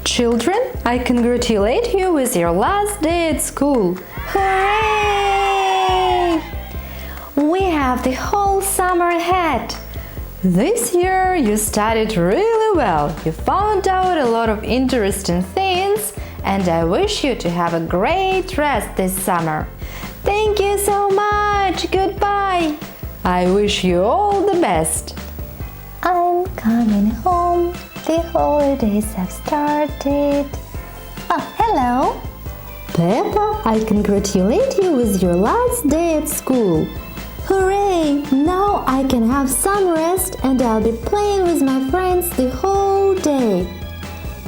Children, I congratulate you with your last day at school. Hooray! We have the whole summer ahead. This year you studied really well. You found out a lot of interesting things, and I wish you to have a great rest this summer. Thank you so much. Goodbye. I wish you all the best. I'm coming home. The holidays have started. Oh, hello. Peppa, I congratulate you with your last day at school. Hooray! Now I can have some rest and I'll be playing with my friends the whole day.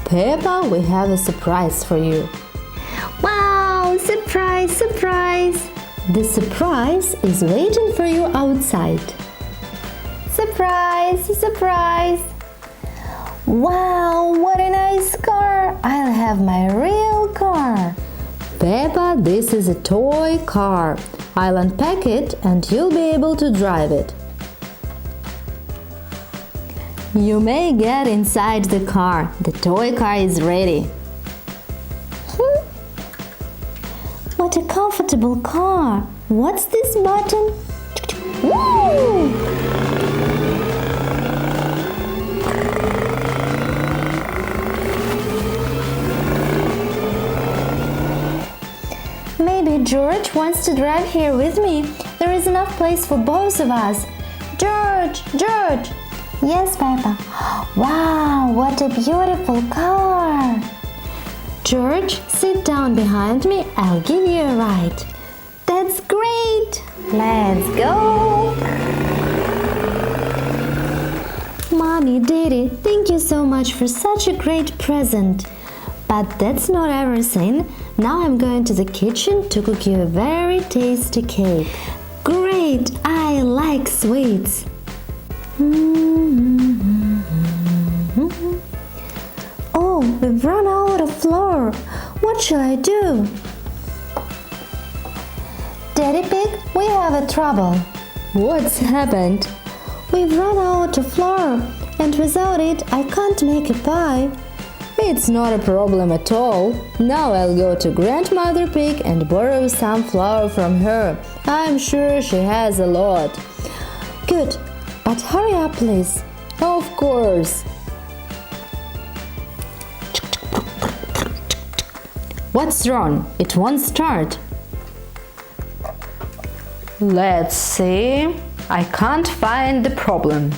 Peppa, we have a surprise for you. Wow! Surprise, surprise! The surprise is waiting for you outside. Surprise, surprise! Wow, what a nice car! I'll have my real car. Peppa, this is a toy car. I'll unpack it and you'll be able to drive it. You may get inside the car. The toy car is ready. What a comfortable car! What's this button? Woo! Maybe George wants to drive here with me. There is enough place for both of us. George! George! Yes, Peppa. Wow, what a beautiful car! George, sit down behind me. I'll give you a ride. That's great! Let's go! Mommy, Daddy, thank you so much for such a great present. But that's not everything. Now I'm going to the kitchen to cook you a very tasty cake. Great! I like sweets. Oh, we've run out of flour. What shall I do? Daddy Pig, we have a trouble. What's happened? We've run out of flour, and without it, I can't make a pie. It's not a problem at all. Now I'll go to Grandmother Pig and borrow some flour from her. I'm sure she has a lot. Good, but hurry up, please. Of course. What's wrong? It won't start. Let's see. I can't find the problem.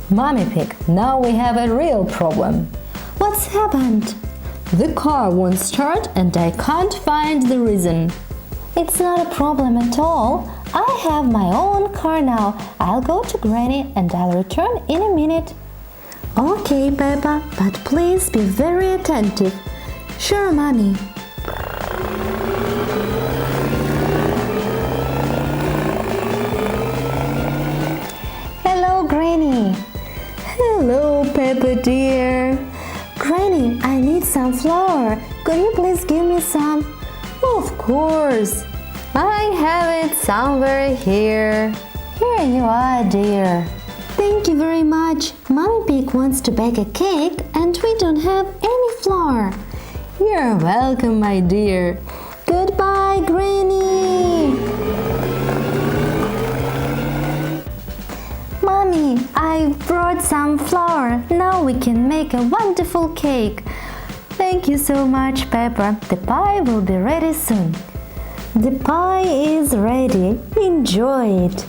Mommy Pig, now we have a real problem. What's happened? The car won't start and I can't find the reason. It's not a problem at all. I have my own car now. I'll go to Granny and I'll return in a minute. Okay, Peppa, but please be very attentive. Sure, Mommy. Hello, Granny. Hello, Peppa dear. Granny, I need some flour. Could you please give me some? Of course. I have it somewhere here. Here you are, dear. Thank you very much. Mommy Pig wants to bake a cake and we don't have any flour. You're welcome, my dear. Goodbye, Granny. Mommy, I brought some flour. Now we can make a wonderful cake. Thank you so much, Peppa. The pie will be ready soon. The pie is ready. Enjoy it.